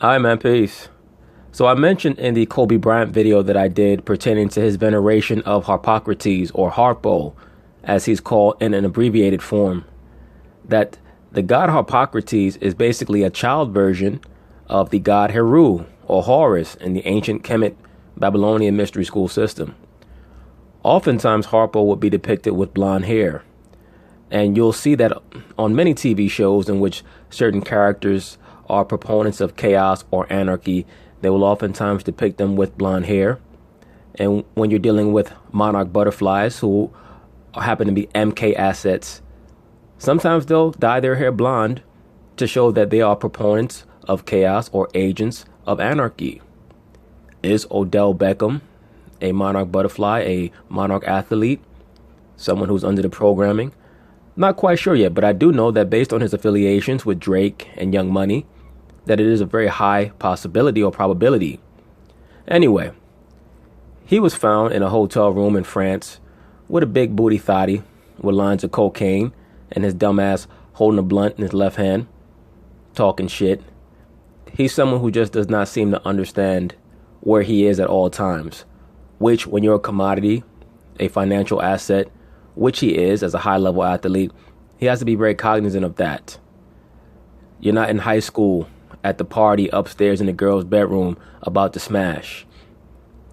Hi, man. Peace. So I mentioned in the Kobe Bryant video that I did pertaining to his veneration of Harpocrates, or Harpo, as he's called in an abbreviated form, that the god Harpocrates is basically a child version of the god Heru, or Horus, in the ancient Kemet Babylonian mystery school system. Oftentimes, Harpo would be depicted with blonde hair. And you'll see that on many TV shows in which certain characters are proponents of chaos or anarchy, they will oftentimes depict them with blonde hair. And when you're dealing with monarch butterflies who happen to be MK assets, sometimes they'll dye their hair blonde to show that they are proponents of chaos or agents of anarchy. Is Odell Beckham a monarch butterfly, a monarch athlete, someone who's under the programming? Not quite sure yet, but I do know that based on his affiliations with Drake and Young Money, that it is a very high possibility or probability. Anyway, he was found in a hotel room in France with a big booty thotty with lines of cocaine and his dumbass holding a blunt in his left hand, talking shit. He's someone who just does not seem to understand where he is at all times, which when you're a commodity, a financial asset, which he is as a high-level athlete, he has to be very cognizant of that. You're not in high school at the party upstairs in the girl's bedroom about to smash.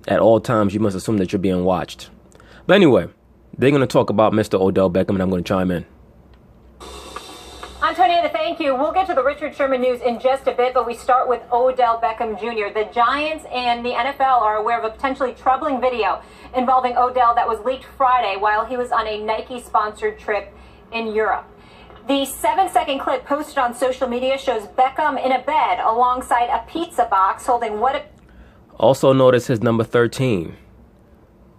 At all times, you must assume that you're being watched. But anyway, they're going to talk about Mr. Odell Beckham, and I'm going to chime in. Antonina, thank you. We'll get to the Richard Sherman news in just a bit, but we start with Odell Beckham Jr. The Giants and the NFL are aware of a potentially troubling video involving Odell that was leaked Friday while he was on a Nike-sponsored trip in Europe. The 7-second clip posted on social media shows Beckham in a bed alongside a pizza box holding what... Also notice his number 13,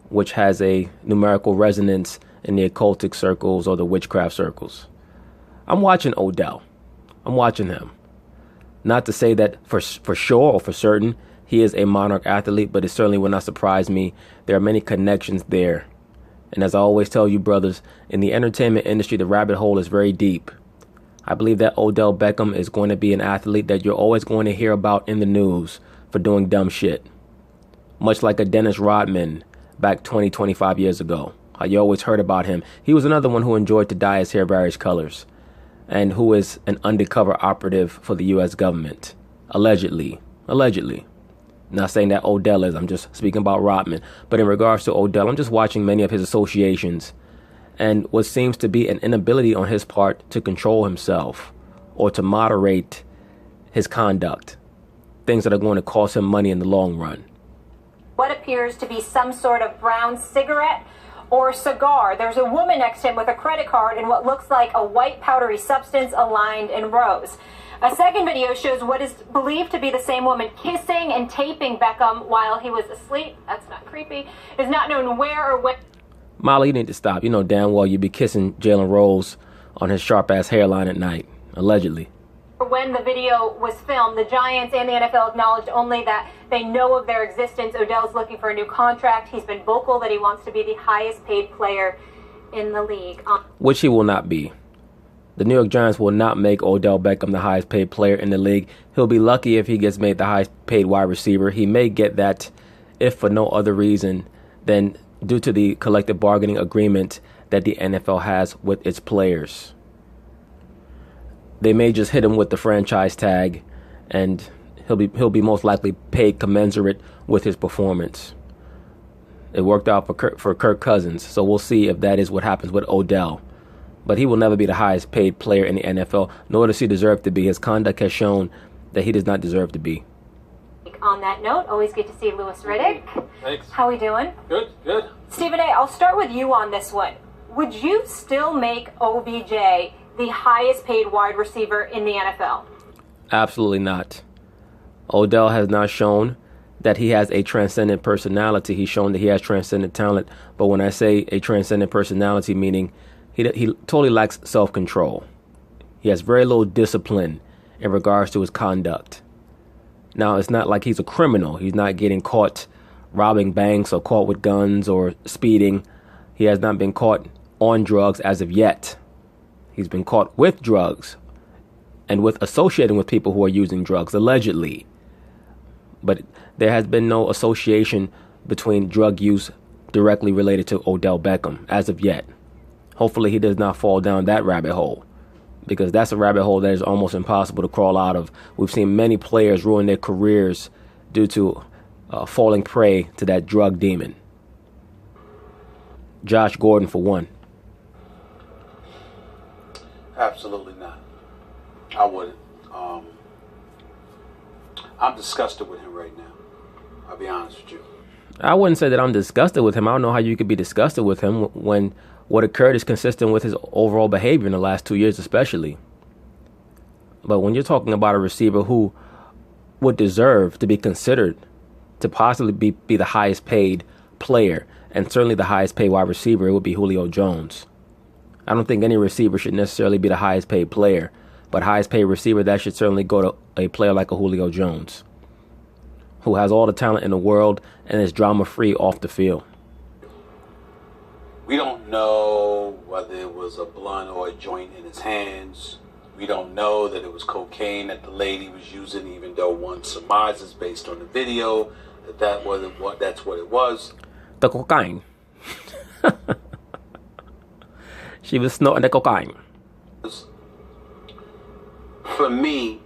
which has a numerical resonance in the occultic circles or the witchcraft circles. I'm watching Odell. I'm watching him. Not to say that for sure or for certain he is a monarch athlete, but it certainly will not surprise me. There are many connections there. And as I always tell you, brothers, in the entertainment industry, the rabbit hole is very deep. I believe that Odell Beckham is going to be an athlete that you're always going to hear about in the news for doing dumb shit. Much like a Dennis Rodman back 25 years ago. How you always heard about him. He was another one who enjoyed to dye his hair various colors, and who is an undercover operative for the U.S. government. Allegedly. Not saying that Odell is, I'm just speaking about Rodman. But in regards to Odell, I'm just watching many of his associations and what seems to be an inability on his part to control himself or to moderate his conduct. Things that are going to cost him money in the long run. What appears to be some sort of brown cigarette or cigar. There's a woman next to him with a credit card and what looks like a white powdery substance aligned in rows. A second video shows what is believed to be the same woman kissing and taping Beckham while he was asleep. That's not creepy. It's not known where or when. Molly, you need to stop. You know damn well you'd be kissing Jalen Rose on his sharp-ass hairline at night. Allegedly. When the video was filmed, the Giants and the NFL acknowledged only that they know of their existence. Odell's looking for a new contract. He's been vocal that he wants to be the highest paid player in the league. Which he will not be. The New York Giants will not make Odell Beckham the highest paid player in the league. He'll be lucky if he gets made the highest paid wide receiver. He may get that if for no other reason than due to the collective bargaining agreement that the NFL has with its players. They may just hit him with the franchise tag, and he'll be most likely paid commensurate with his performance. It worked out for Kirk Cousins, so we'll see if that is what happens with Odell. But he will never be the highest paid player in the NFL, nor does he deserve to be. His conduct has shown that he does not deserve to be. On that note, always good to see Louis Riddick. Thanks. How we doing? Good. Stephen A., I'll start with you on this one. Would you still make OBJ the highest paid wide receiver in the NFL? Absolutely not. Odell has not shown that he has a transcendent personality. He's shown that he has transcendent talent. But when I say a transcendent personality, meaning he totally lacks self-control. He has very little discipline in regards to his conduct. Now, it's not like he's a criminal. He's not getting caught robbing banks or caught with guns or speeding. He has not been caught on drugs as of yet. He's been caught with drugs and with associating with people who are using drugs, allegedly. But there has been no association between drug use directly related to Odell Beckham as of yet. Hopefully he does not fall down that rabbit hole, because that's a rabbit hole that is almost impossible to crawl out of. We've seen many players ruin their careers due to falling prey to that drug demon. Josh Gordon, for one. Absolutely not. I wouldn't. I'm disgusted with him right now. I'll be honest with you. I wouldn't say that I'm disgusted with him. I don't know how you could be disgusted with him when what occurred is consistent with his overall behavior in the last 2 years especially. But when you're talking about a receiver who would deserve to be considered to possibly be the highest paid player, and certainly the highest paid wide receiver, it would be Julio Jones. I don't think any receiver should necessarily be the highest paid player, but highest paid receiver, that should certainly go to a player like a Julio Jones, who has all the talent in the world and is drama-free off the field. We don't know whether it was a blunt or a joint in his hands. We don't know that it was cocaine that the lady was using, even though one surmises based on the video that's what it was. The cocaine. She was snorting the cocaine. For me,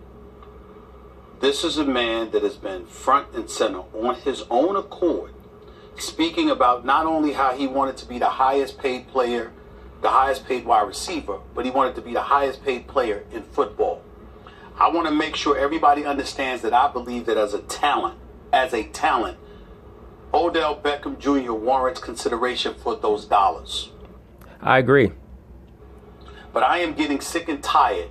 this is a man that has been front and center on his own accord, speaking about not only how he wanted to be the highest paid player, the highest paid wide receiver, but he wanted to be the highest paid player in football. I want to make sure everybody understands that I believe that as a talent, Odell Beckham Jr. warrants consideration for those dollars. I agree. But I am getting sick and tired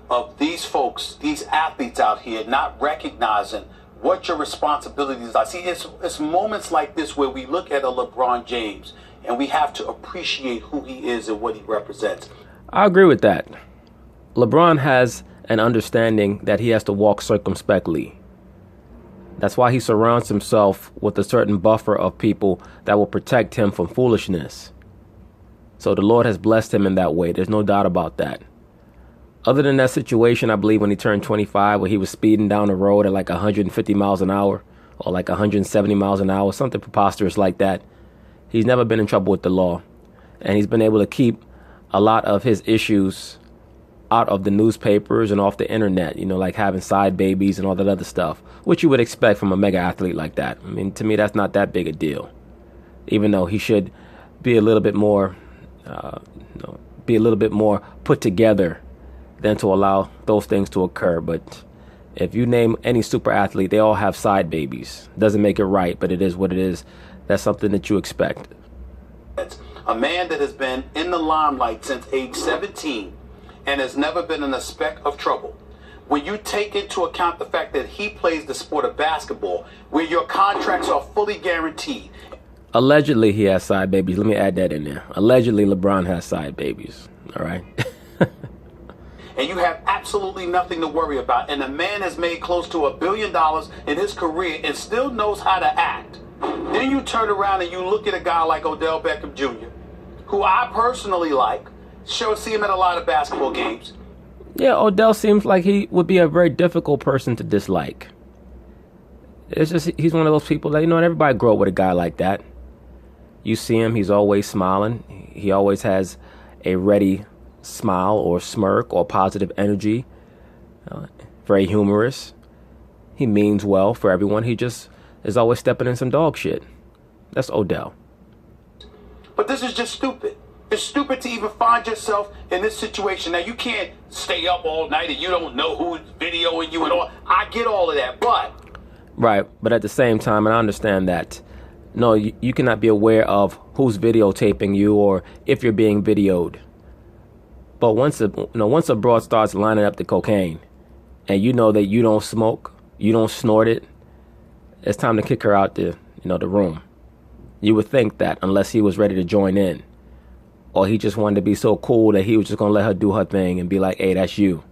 of these folks, these athletes out here not recognizing what your responsibilities are. See, it's moments like this where we look at a LeBron James and we have to appreciate who he is and what he represents. I agree with that. LeBron has an understanding that he has to walk circumspectly. That's why he surrounds himself with a certain buffer of people that will protect him from foolishness. So the Lord has blessed him in that way. There's no doubt about that. Other than that situation, I believe when he turned 25, where he was speeding down the road at like 150 miles an hour or like 170 miles an hour, something preposterous like that, he's never been in trouble with the law. And he's been able to keep a lot of his issues out of the newspapers and off the internet, you know, like having side babies and all that other stuff, which you would expect from a mega athlete like that. I mean, to me, that's not that big a deal, even though he should be a little bit more, put together than to allow those things to occur. But if you name any super athlete, they all have side babies. Doesn't make it right, but it is what it is. That's something that you expect. A man that has been in the limelight since age 17 and has never been in a speck of trouble. When you take into account the fact that he plays the sport of basketball, where your contracts are fully guaranteed. Allegedly, he has side babies. Let me add that in there. Allegedly, LeBron has side babies. All right. And you have absolutely nothing to worry about. And the man has made close to $1 billion in his career and still knows how to act. Then you turn around and you look at a guy like Odell Beckham Jr., who I personally like. See him at a lot of basketball games. Yeah, Odell seems like he would be a very difficult person to dislike. It's just he's one of those people that, you know, everybody grow up with a guy like that. You see him, he's always smiling. He always has a ready smile or smirk or positive energy. Very humorous. He means well for everyone. He just is always stepping in some dog shit. That's Odell. But this is just stupid. It's stupid to even find yourself in this situation. Now, you can't stay up all night and you don't know who's videoing you and all. I get all of that, but... Right, but at the same time, and I understand that, no, you cannot be aware of who's videotaping you or if you're being videoed. But once a broad starts lining up the cocaine and you know that you don't smoke, you don't snort it, it's time to kick her out the room. You would think that unless he was ready to join in. Or he just wanted to be so cool that he was just going to let her do her thing and be like, hey, that's you.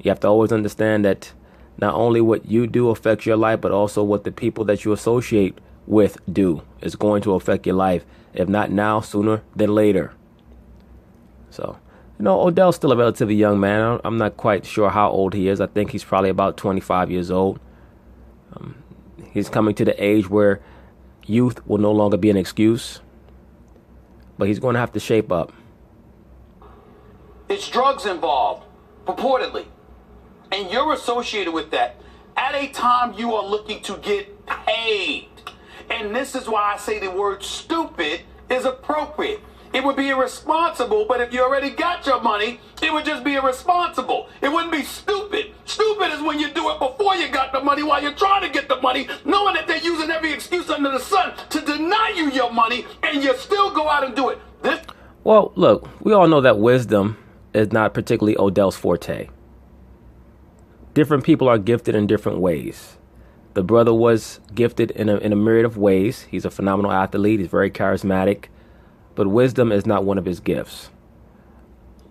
You have to always understand that not only what you do affects your life, but also what the people that you associate with do is going to affect your life. If not now, sooner than later. So, Odell's still a relatively young man. I'm not quite sure how old he is. I think he's probably about 25 years old. He's coming to the age where youth will no longer be an excuse, but he's going to have to shape up. It's drugs involved, purportedly. And you're associated with that at a time you are looking to get paid. And this is why I say the word stupid is appropriate. It would be irresponsible, but if you already got your money, it would just be irresponsible. It wouldn't be stupid. Stupid is when you do it before you got the money, while you're trying to get the money, knowing that they're using every excuse under the sun to deny you your money, and you still go out and do it. Well, look, we all know that wisdom is not particularly Odell's forte. Different people are gifted in different ways. The brother was gifted in a myriad of ways. He's a phenomenal athlete. He's very charismatic. But wisdom is not one of his gifts.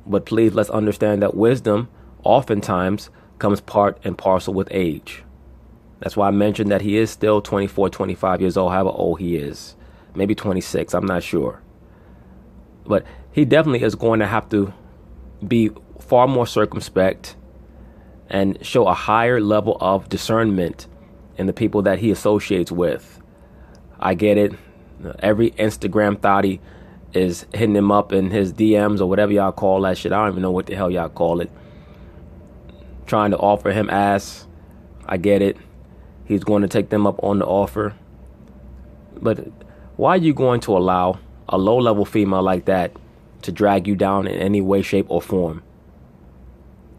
But please, let's understand that wisdom oftentimes comes part and parcel with age. That's why I mentioned that he is still 24, 25 years old, however old he is. Maybe 26, I'm not sure. But he definitely is going to have to be far more circumspect and show a higher level of discernment in the people that he associates with. I get it. Every Instagram thotty is hitting him up in his DMs or whatever y'all call that shit. I don't even know what the hell y'all call it. Trying to offer him ass. I get it. He's going to take them up on the offer. But why are you going to allow a low-level female like that to drag you down in any way, shape, or form?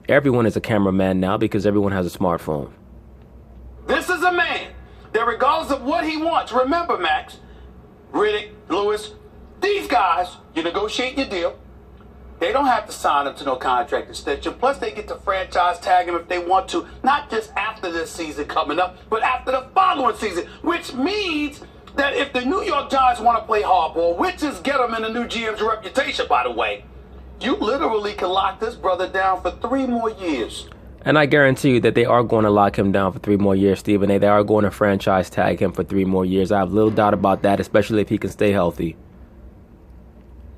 Everyone is a cameraman now because everyone has a smartphone. This is a man that regardless of what he wants, remember, Max, Riddick, Lewis, these guys, you negotiate your deal. They don't have to sign up to no contract extension. Plus, they get to franchise tag him if they want to, not just after this season coming up, but after the following season, which means that if the New York Giants want to play hardball, which is get them in the new GM's reputation, by the way, you literally can lock this brother down for 3 more years. And I guarantee you that they are going to lock him down for 3 more years, Stephen A. They are going to franchise tag him for 3 more years. I have little doubt about that, especially if he can stay healthy.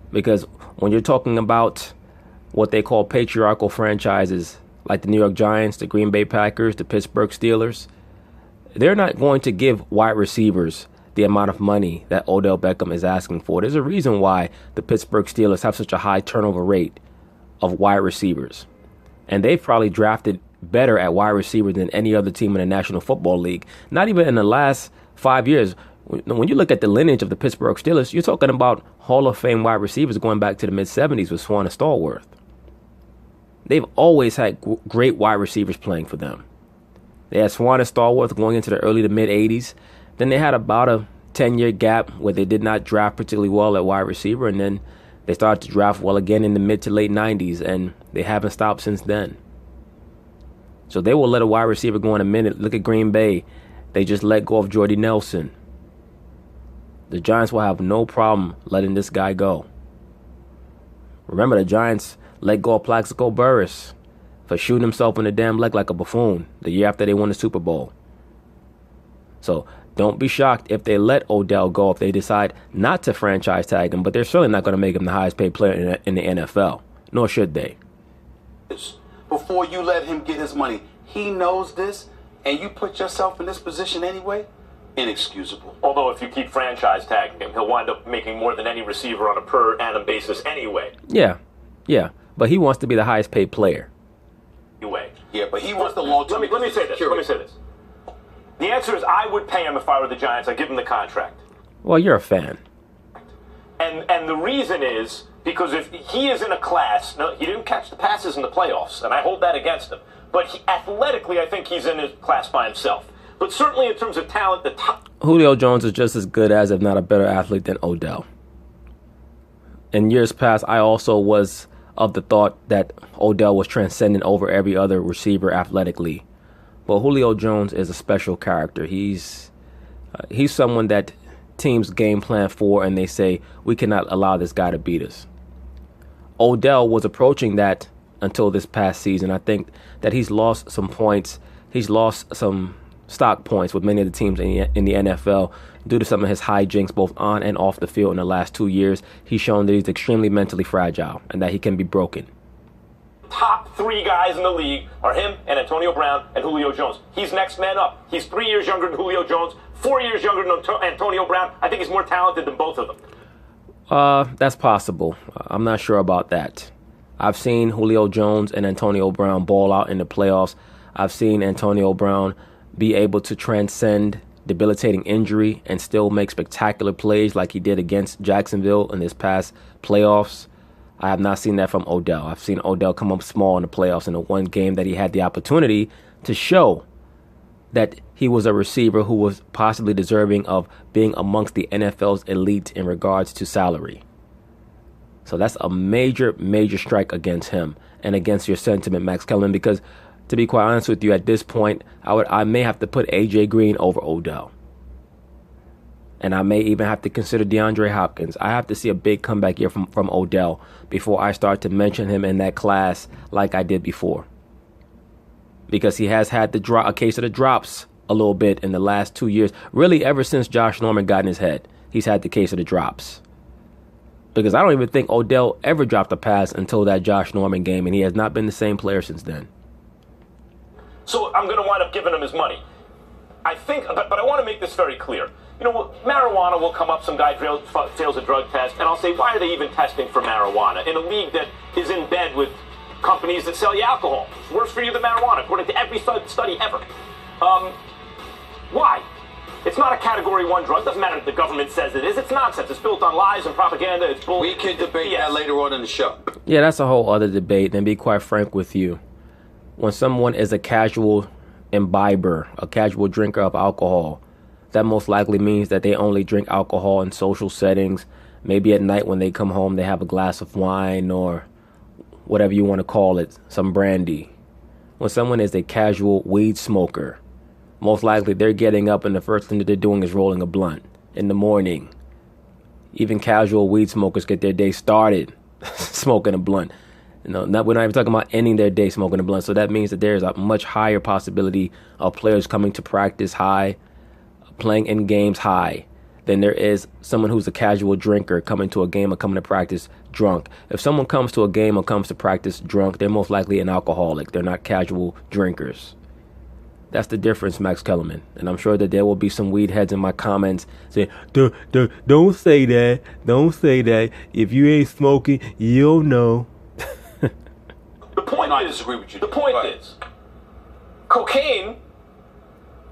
Because when you're talking about what they call patriarchal franchises, like the New York Giants, the Green Bay Packers, the Pittsburgh Steelers, they're not going to give wide receivers the amount of money that Odell Beckham is asking for. There's a reason why the Pittsburgh Steelers have such a high turnover rate of wide receivers. And they've probably drafted better at wide receiver than any other team in the National Football League. Not even in the last 5 years. When you look at the lineage of the Pittsburgh Steelers, you're talking about Hall of Fame wide receivers going back to the mid-'70s with Swan and Stallworth. They've always had great wide receivers playing for them. They had Swan and Stallworth going into the early to mid-'80s. Then they had about a 10-year gap where they did not draft particularly well at wide receiver, and then they started to draft well again in the mid to late 90s, and they haven't stopped since then. So they will let a wide receiver go in a minute. Look at Green Bay. They just let go of Jordy Nelson. The Giants will have no problem letting this guy go. Remember, the Giants let go of Plaxico Burress for shooting himself in the damn leg like a buffoon the year after they won the Super Bowl. So don't be shocked if they let Odell go, if they decide not to franchise tag him, but they're certainly not going to make him the highest paid player in the NFL, nor should they. Before you let him get his money, he knows this, and you put yourself in this position anyway? Inexcusable. Although if you keep franchise tagging him, he'll wind up making more than any receiver on a per annum basis anyway. Yeah. But he wants to be the highest paid player. Anyway. Yeah, but he wants the long-term. Let me say this. The answer is I would pay him if I were the Giants. I'd give him the contract. Well, you're a fan. And the reason is because if he is in a class, no, he didn't catch the passes in the playoffs, and I hold that against him. But athletically, I think he's in his class by himself. But certainly in terms of talent, the top. Julio Jones is just as good as, if not a better athlete than Odell. In years past, I also was of the thought that Odell was transcendent over every other receiver athletically. But Julio Jones is a special character. He's someone that teams game plan for, and they say, we cannot allow this guy to beat us. Odell was approaching that until this past season. I think that he's lost some points. He's lost some stock points with many of the teams in the NFL due to some of his hijinks both on and off the field in the last 2 years. He's shown that he's extremely mentally fragile and that he can be broken. top 3 guys in the league are him and Antonio Brown and Julio Jones. He's next man up. He's 3 years younger than Julio Jones, 4 years younger than Antonio Brown. I think he's more talented than both of them. That's possible. I'm not sure about that. I've seen Julio Jones and Antonio Brown ball out in the playoffs. I've seen Antonio Brown be able to transcend debilitating injury and still make spectacular plays like he did against Jacksonville in this past playoffs. I have not seen that from Odell. I've seen Odell come up small in the playoffs in the one game that he had the opportunity to show that he was a receiver who was possibly deserving of being amongst the NFL's elite in regards to salary. So that's a major, major strike against him and against your sentiment, Max Kellerman, because to be quite honest with you, at this point, I may have to put A.J. Green over Odell. And I may even have to consider DeAndre Hopkins. I have to see a big comeback here from Odell before I start to mention him in that class like I did before. Because he has had a case of the drops a little bit in the last 2 years. Really, ever since Josh Norman got in his head, he's had the case of the drops. Because I don't even think Odell ever dropped a pass until that Josh Norman game, and he has not been the same player since then. So I'm going to wind up giving him his money. I think, but I want to make this very clear. You know, marijuana will come up, some guy fails a drug test, and I'll say, why are they even testing for marijuana in a league that is in bed with companies that sell you alcohol? It's worse for you than marijuana, according to every study ever. Why? It's not a Category 1 drug. It doesn't matter if the government says it is. It's nonsense. It's built on lies and propaganda. It's bull. We can debate that later on in the show. Yeah, that's a whole other debate. And be quite frank with you, when someone is a casual imbiber, a casual drinker of alcohol, that most likely means that they only drink alcohol in social settings. Maybe at night when they come home, they have a glass of wine or whatever you want to call it, some brandy. When someone is a casual weed smoker, most likely they're getting up and the first thing that they're doing is rolling a blunt in the morning. Even casual weed smokers get their day started smoking a blunt. We're not even talking about ending their day smoking a blunt. So that means that there's a much higher possibility of players coming to practice high, playing in games high, than there is someone who's a casual drinker coming to a game or coming to practice drunk. If someone comes to a game or comes to practice drunk, they're most likely an alcoholic. They're not casual drinkers. That's the difference, Max Kellerman. And I'm sure that there will be some weed heads in my comments saying, don't say that. Don't say that. If you ain't smoking, you'll know. The point I disagree with you. The point is, cocaine,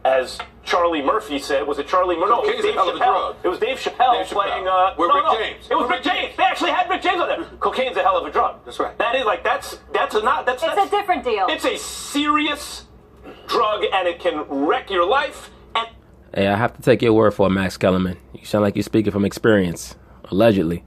as Charlie Murphy said, was it Charlie Murphy? No, it was Dave Chappelle. It was Dave Chappelle playing. Rick James. It was Rick James. They actually had Rick James on there. Cocaine's a hell of a drug. That's right. That is that's It's a different deal. It's a serious drug, and it can wreck your life. And Hey, I have to take your word for it, Max Kellerman. You sound like you're speaking from experience, allegedly.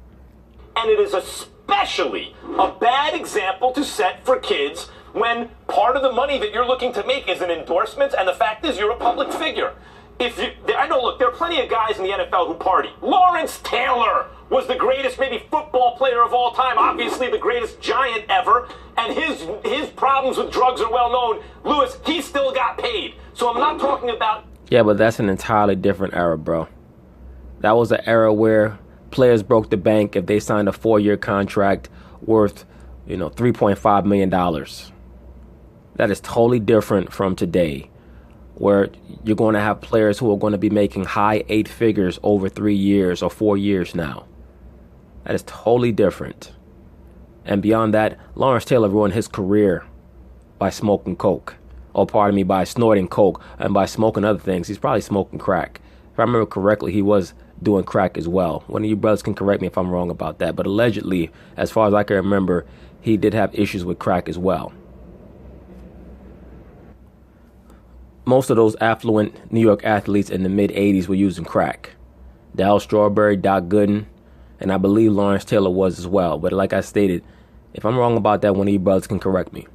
And it is especially a bad example to set for kids when part of the money that you're looking to make is in endorsements, and the fact is you're a public figure. I know, look, there are plenty of guys in the NFL who party. Lawrence Taylor was the greatest maybe football player of all time, obviously the greatest giant ever, and his problems with drugs are well known. Lewis, he still got paid. So I'm not talking about... Yeah, but that's an entirely different era, bro. That was an era where players broke the bank if they signed a 4-year contract worth, $3.5 million. That is totally different from today, where you're going to have players who are going to be making high 8 figures over 3 years or 4 years now. That is totally different. And beyond that, Lawrence Taylor ruined his career by smoking coke. Or pardon me, by snorting coke and by smoking other things. He's probably smoking crack. If I remember correctly, he was doing crack as well. One of you brothers can correct me if I'm wrong about that. But allegedly, as far as I can remember, he did have issues with crack as well. Most of those affluent New York athletes in the mid-'80s were using crack. Darryl Strawberry, Doc Gooden, and I believe Lawrence Taylor was as well. But like I stated, if I'm wrong about that, one of you brothers can correct me.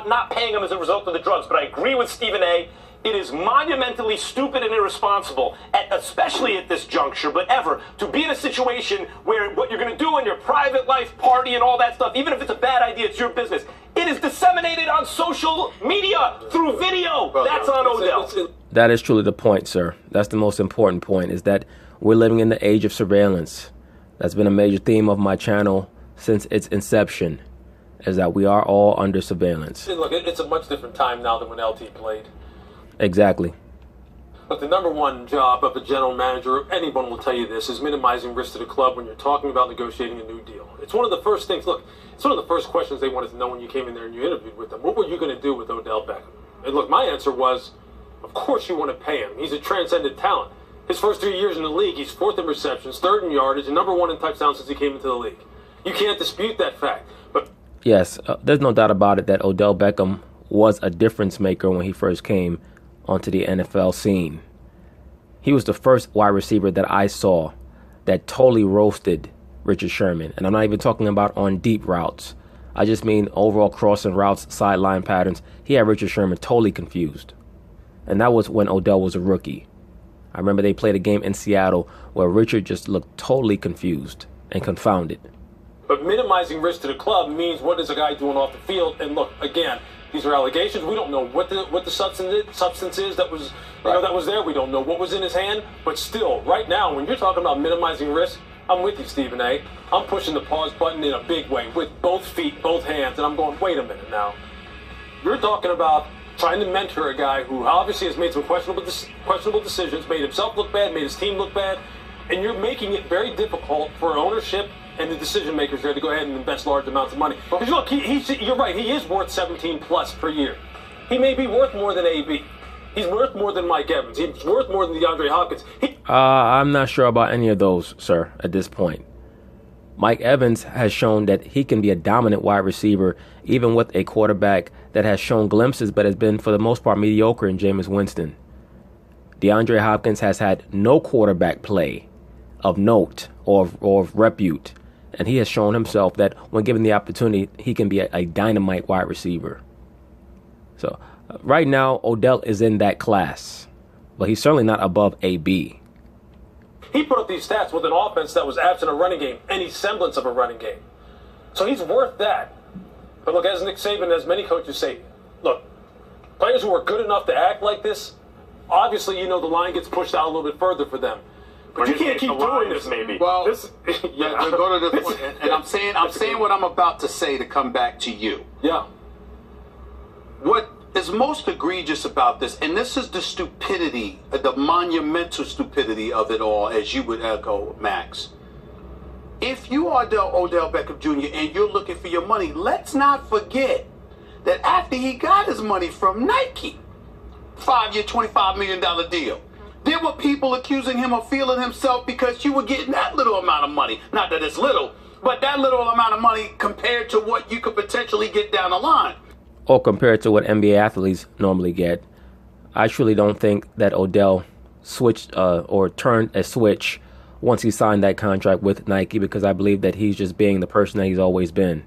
Not paying them as a result of the drugs, but I agree with Stephen A. It is monumentally stupid and irresponsible, especially at this juncture, but ever, to be in a situation where what you're going to do in your private life, party and all that stuff, even if it's a bad idea, it's your business. It is disseminated on social media through video. That's on Odell. That is truly the point, sir. That's the most important point, is that we're living in the age of surveillance. That's been a major theme of my channel since its inception. is that we are all under surveillance. Look, it's a much different time now than when LT played. Exactly. Look, the number one job of a general manager, anyone will tell you this, is minimizing risk to the club when you're talking about negotiating a new deal. It's one of the first things, look, it's one of the first questions they wanted to know when you came in there and you interviewed with them. What were you going to do with Odell Beckham? And look, my answer was, of course you want to pay him. He's a transcendent talent. His first 3 years in the league, he's 4th in receptions, 3rd in yardage, and number 1 in touchdowns since he came into the league. You can't dispute that fact. But yes, there's no doubt about it that Odell Beckham was a difference maker when he first came onto the NFL scene. He was the first wide receiver that I saw that totally roasted Richard Sherman. And I'm not even talking about on deep routes. I just mean overall crossing routes, sideline patterns. He had Richard Sherman totally confused. And that was when Odell was a rookie. I remember they played a game in Seattle where Richard just looked totally confused and confounded. But minimizing risk to the club means what is a guy doing off the field? And look, again, these are allegations. We don't know what the substance is that was that was there. We don't know what was in his hand. But still, right now, when you're talking about minimizing risk, I'm with you, Stephen A. I'm pushing the pause button in a big way with both feet, both hands, and I'm going, wait a minute now. You're talking about trying to mentor a guy who obviously has made some questionable decisions, made himself look bad, made his team look bad, and you're making it very difficult for ownership and the decision makers there to go ahead and invest large amounts of money. Because look, you're right, he is worth 17 plus per year. He may be worth more than AB. He's worth more than Mike Evans. He's worth more than DeAndre Hopkins. I'm not sure about any of those, sir, at this point. Mike Evans has shown that he can be a dominant wide receiver, even with a quarterback that has shown glimpses but has been, for the most part, mediocre in Jameis Winston. DeAndre Hopkins has had no quarterback play of note or of repute, and he has shown himself that when given the opportunity, he can be a dynamite wide receiver. So right now, Odell is in that class, but he's certainly not above AB. He put up these stats with an offense that was absent a running game, any semblance of a running game. So he's worth that. But look, as Nick Saban, as many coaches say, look, players who are good enough to act like this, obviously, the line gets pushed out a little bit further for them. But you can't keep doing this, maybe. Well, yeah, go to the point. And I'm saying what I'm about to say to come back to you. Yeah. What is most egregious about this, and this is the stupidity, the monumental stupidity of it all, as you would echo, Max. If you are Odell Beckham Jr. and you're looking for your money, let's not forget that after he got his money from Nike, 5-year, $25 million deal, there were people accusing him of feeling himself because you were getting that little amount of money. Not that it's little, but that little amount of money compared to what you could potentially get down the line. Or compared to what NBA athletes normally get. I truly don't think that Odell switched or turned a switch once he signed that contract with Nike, because I believe that he's just being the person that he's always been.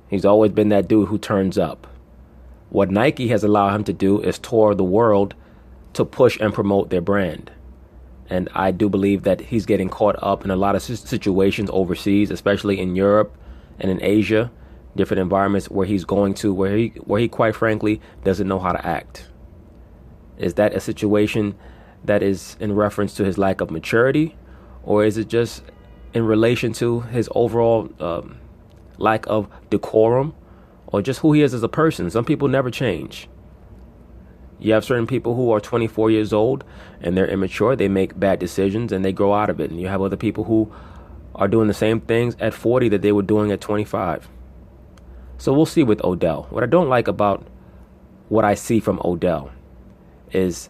He's always been that dude who turns up. What Nike has allowed him to do is tour the world to push and promote their brand. And I do believe that he's getting caught up in a lot of situations overseas, especially in Europe and in Asia, different environments where he's going to, where he quite frankly doesn't know how to act. Is that a situation that is in reference to his lack of maturity, or is it just in relation to his overall lack of decorum, or just who he is as a person? Some people never change. You have certain people who are 24 years old and they're immature, they make bad decisions and they grow out of it. And you have other people who are doing the same things at 40 that they were doing at 25. So we'll see with Odell. What I don't like about what I see from Odell is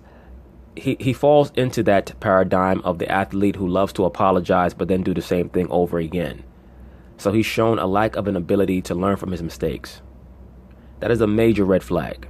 he falls into that paradigm of the athlete who loves to apologize but then do the same thing over again. So he's shown a lack of an ability to learn from his mistakes. That is a major red flag.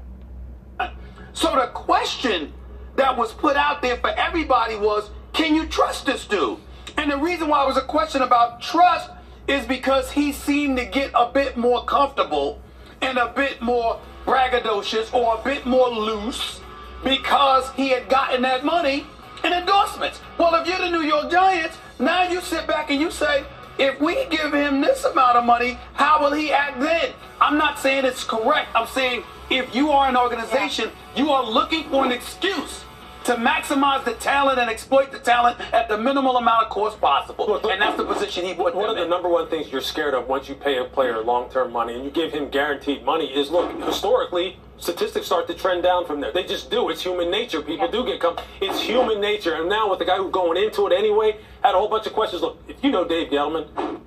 So the question that was put out there for everybody was, can you trust this dude? And the reason why it was a question about trust is because he seemed to get a bit more comfortable and a bit more braggadocious or a bit more loose because he had gotten that money in endorsements. Well, if you're the New York Giants, now you sit back and you say, if we give him this amount of money, how will he act then? I'm not saying it's correct. I'm saying if you are an organization, you are looking for an excuse to maximize the talent and exploit the talent at the minimal amount of cost possible. And that's the position he put them in. One of the number one things you're scared of once you pay a player long-term money and you give him guaranteed money is, look, historically, statistics start to trend down from there. They just do. It's human nature. People do get come. It's human nature. And now with the guy who's going into it anyway, had a whole bunch of questions. Look, if you know Dave Gettleman,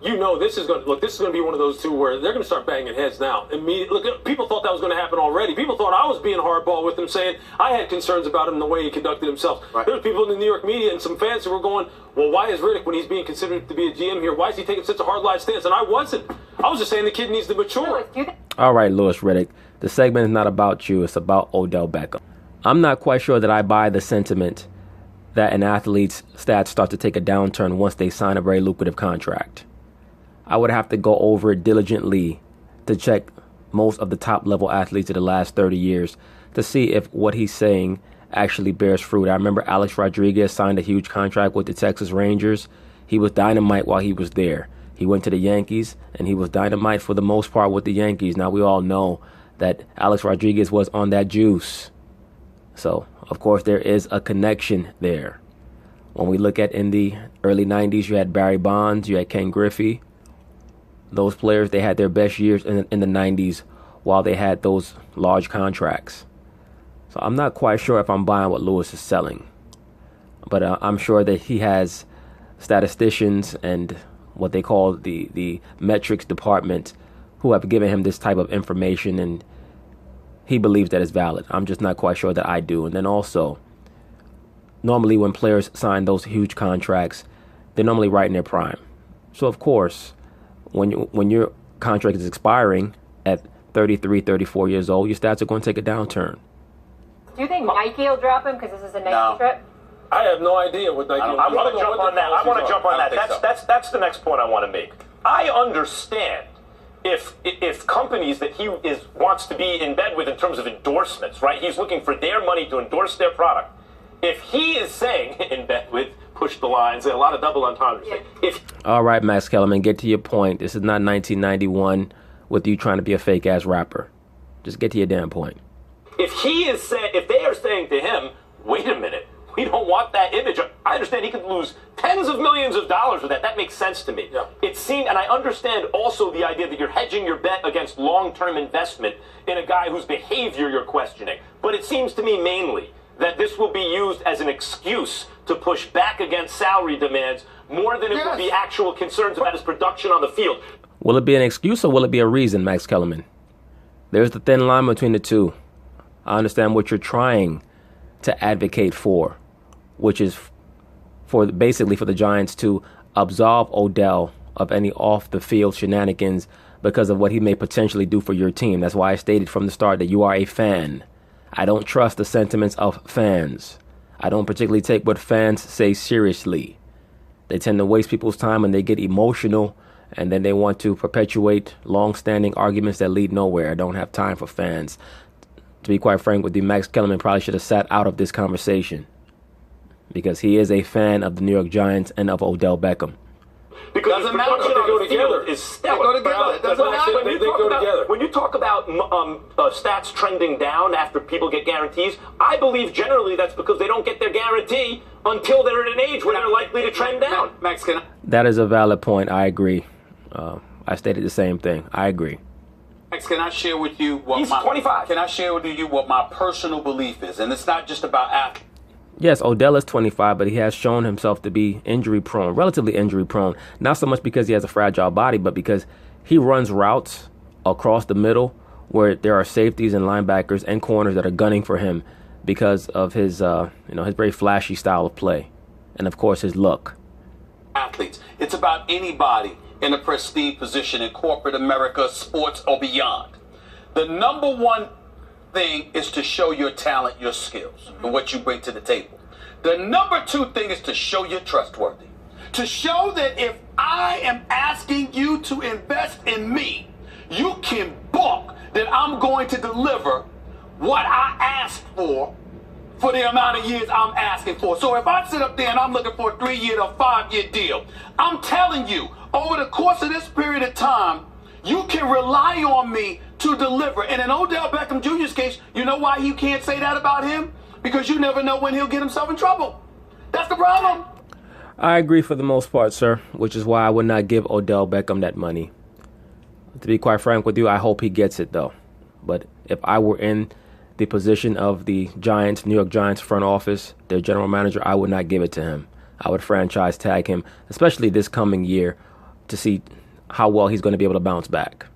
you know this is going to be one of those two where they're going to start banging heads now. Immediately, look, people thought that was going to happen already. People thought I was being hardball with him, saying I had concerns about him and the way he conducted himself. Right. There's people in the New York media and some fans who were going, well, why is Riddick, when he's being considered to be a GM here, why is he taking such a hard-line stance? And I wasn't. I was just saying the kid needs to mature. All right, Louis Riddick, the segment is not about you. It's about Odell Beckham. I'm not quite sure that I buy the sentiment that an athlete's stats start to take a downturn once they sign a very lucrative contract. I would have to go over it diligently to check most of the top-level athletes of the last 30 years to see if what he's saying actually bears fruit. I remember Alex Rodriguez signed a huge contract with the Texas Rangers. He was dynamite while he was there. He went to the Yankees, and he was dynamite for the most part with the Yankees. Now, we all know that Alex Rodriguez was on that juice. So, of course, there is a connection there. When we look at in the early 90s, you had Barry Bonds, you had Ken Griffey. Those players, they had their best years in the 90s while they had those large contracts. So I'm not quite sure if I'm buying what Lewis is selling. But I'm sure that he has statisticians and what they call the metrics department who have given him this type of information, and he believes that it's valid. I'm just not quite sure that I do. And then also, normally when players sign those huge contracts, they're normally right in their prime. So, of course, when your contract is expiring at 33, 34 years old, your stats are going to take a downturn. Do you think Nike will drop him because this is a Nike trip? I have no idea what Nike will do. I want to jump on that. I want to jump on that. That's the next point I want to make. I understand if companies that he wants to be in bed with in terms of endorsements, right? He's looking for their money to endorse their product. If he is saying in bed with, push the lines, a lot of double entendres. Yeah. All right, Max Kellerman, get to your point. This is not 1991 with you trying to be a fake-ass rapper. Just get to your damn point. If they are saying to him, wait a minute, we don't want that image. I understand he could lose tens of millions of dollars with that. That makes sense to me. Yeah. It seemed, and I understand also the idea that you're hedging your bet against long-term investment in a guy whose behavior you're questioning. But it seems to me mainly that this will be used as an excuse to push back against salary demands more than it will be actual concerns about his production on the field. Will it be an excuse or will it be a reason, Max Kellerman? There's the thin line between the two. I understand what you're trying to advocate for, which is basically for the Giants to absolve Odell of any off-the-field shenanigans because of what he may potentially do for your team. That's why I stated from the start that you are a fan. I don't trust the sentiments of fans. I don't particularly take what fans say seriously. They tend to waste people's time and they get emotional, and then they want to perpetuate long-standing arguments that lead nowhere. I don't have time for fans. To be quite frank with you, Max Kellerman probably should have sat out of this conversation because he is a fan of the New York Giants and of Odell Beckham. Because doesn't matter. They go together. They go together. Doesn't matter. They go together. When you talk about stats trending down after people get guarantees, I believe generally that's because they don't get their guarantee until they're at an age where they're likely to trend down. Max, that is a valid point. I agree. I stated the same thing. I agree. Max, can I share with you what He's 25. Can I share with you what my personal belief is? And it's not just about athletes. Yes, Odell is 25, but he has shown himself to be injury-prone, relatively injury-prone. Not so much because he has a fragile body, but because he runs routes across the middle where there are safeties and linebackers and corners that are gunning for him because of his, his very flashy style of play, and of course his look. Athletes, it's about anybody in a prestige position in corporate America, sports or beyond. The number one thing is to show your talent, your skills, and what you bring to the table. The number two thing is to show you're trustworthy. To show that if I am asking you to invest in me, you can book that I'm going to deliver what I asked for the amount of years I'm asking for. So if I sit up there and I'm looking for a 3-year or 5-year deal, I'm telling you, over the course of this period of time, you can rely on me to deliver. And in Odell Beckham Jr.'s case, you know why you can't say that about him? because you never know when he'll get himself in trouble. That's the problem. I agree for the most part, sir, which is why I would not give Odell Beckham that money. To be quite frank with you, I hope he gets it, though. But if I were in the position of the Giants, New York Giants front office, their general manager, I would not give it to him. I would franchise tag him, especially this coming year, to see how well he's going to be able to bounce back.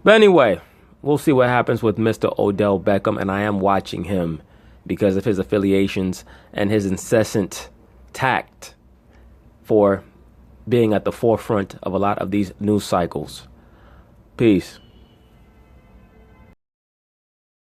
But anyway, we'll see what happens with Mr. Odell Beckham, and I am watching him because of his affiliations and his incessant tact for being at the forefront of a lot of these news cycles. Peace.